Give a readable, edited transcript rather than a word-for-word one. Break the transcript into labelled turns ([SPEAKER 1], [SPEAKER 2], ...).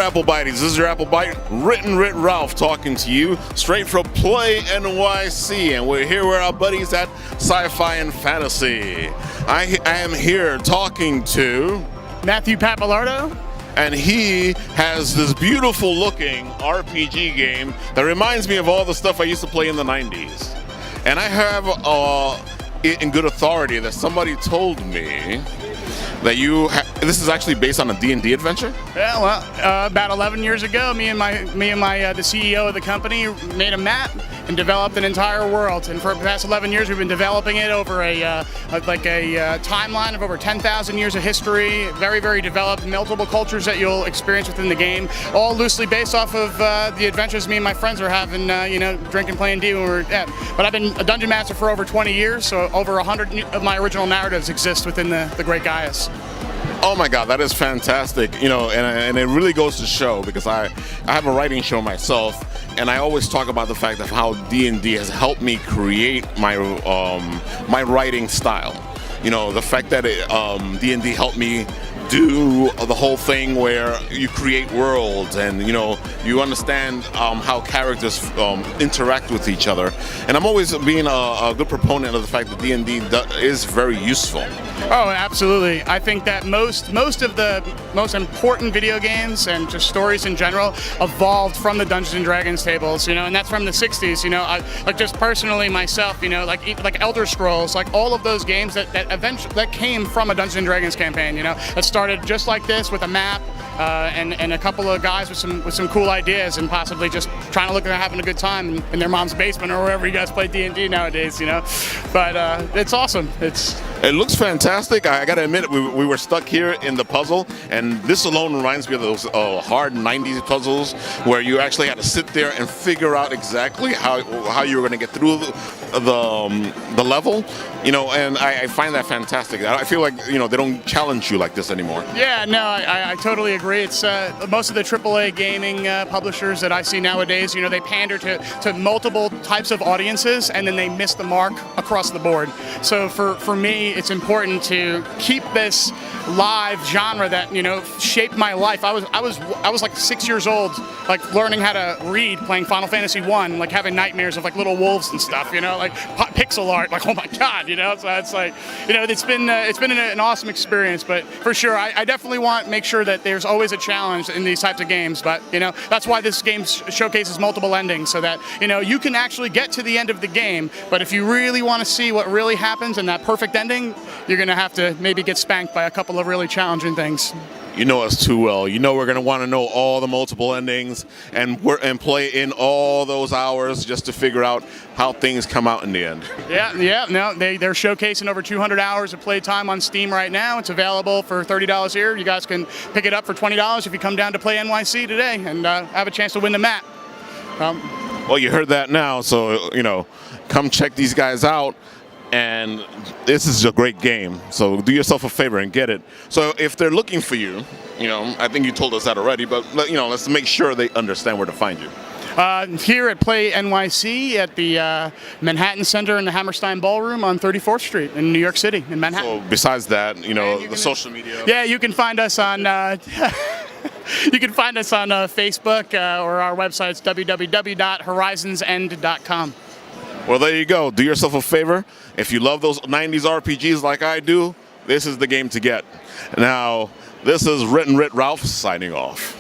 [SPEAKER 1] Apple Bites. This is your Apple Bite, Written Writ Ralph talking to you straight from PLAYNYC, and we're here with our buddies at Sci-Fi and Fantasy. I am here talking to
[SPEAKER 2] Matthew Pappalardo,
[SPEAKER 1] and he has this beautiful looking RPG game that reminds me of all the stuff I used to play in the 90s. And I have it in good authority that somebody told me that this is actually based on a D&D adventure?
[SPEAKER 2] Yeah, well, about 11 years ago, the CEO of the company made a map and developed an entire world. And for the past 11 years, we've been developing it over a timeline of over 10,000 years of history. Very, very developed, multiple cultures that you'll experience within the game, all loosely based off of the adventures me and my friends were having, drinking, playing D when we were at. But I've been a dungeon master for over 20 years, so over 100 of my original narratives exist within the great Gaias.
[SPEAKER 1] Oh my God, that is fantastic! And it really goes to show, because I have a writing show myself, and I always talk about the fact of how D&D has helped me create my my writing style. The fact that D&D helped me do the whole thing where you create worlds and you understand how characters interact with each other. And I'm always being a good proponent of the fact that D&D is very useful.
[SPEAKER 2] Oh, absolutely. I think that most of the most important video games and just stories in general evolved from the Dungeons and Dragons tables, and that's from the 60s. Like just personally myself, like Elder Scrolls, like all of those games that came from a Dungeons and Dragons campaign, that started just like this with a map and a couple of guys with some cool ideas and possibly just trying to look at having a good time in their mom's basement or wherever you guys play D&D nowadays, But it's awesome.
[SPEAKER 1] It looks fantastic. I gotta admit, we were stuck here in the puzzle, and this alone reminds me of those hard 90s puzzles where you actually had to sit there and figure out exactly how you were gonna get through the level, and I find that fantastic. I feel like, they don't challenge you like this anymore.
[SPEAKER 2] Yeah, no, I totally agree. It's most of the AAA gaming publishers that I see nowadays, they pander to multiple types of audiences, and then they miss the mark across the board. So for me, it's important to keep this live genre that shaped my life. I was like 6 years old, like learning how to read, playing Final Fantasy I, like having nightmares of like little wolves and stuff, like pixel art, like oh my God, So it's like, it's been an awesome experience. But for sure, I definitely want to make sure that there's always a challenge in these types of games. But that's why this game showcases multiple endings, so that you can actually get to the end of the game. But if you really want to see what really happens in that perfect ending, you're going to have to maybe get spanked by a couple of really challenging things.
[SPEAKER 1] You know us too well. We're going to want to know all the multiple endings and play in all those hours just to figure out how things come out in the end.
[SPEAKER 2] Yeah. No, they're showcasing over 200 hours of playtime on Steam right now. It's available for $30 here. You guys can pick it up for $20 if you come down to PLAYNYC today and have a chance to win the map.
[SPEAKER 1] Well, you heard that now, so come check these guys out. And this is a great game, so do yourself a favor and get it. So if they're looking for you, I think you told us that already, but let's make sure they understand where to find you.
[SPEAKER 2] Here at PLAYNYC at the Manhattan Center in the Hammerstein Ballroom on 34th Street in New York City, in Manhattan.
[SPEAKER 1] So besides that, the social media.
[SPEAKER 2] Yeah, you can find us on. You can find us on Facebook or our website's www.horizonsend.com.
[SPEAKER 1] Well, there you go. Do yourself a favor. If you love those 90s RPGs like I do, this is the game to get. Now, this is Written Writ Ralph signing off.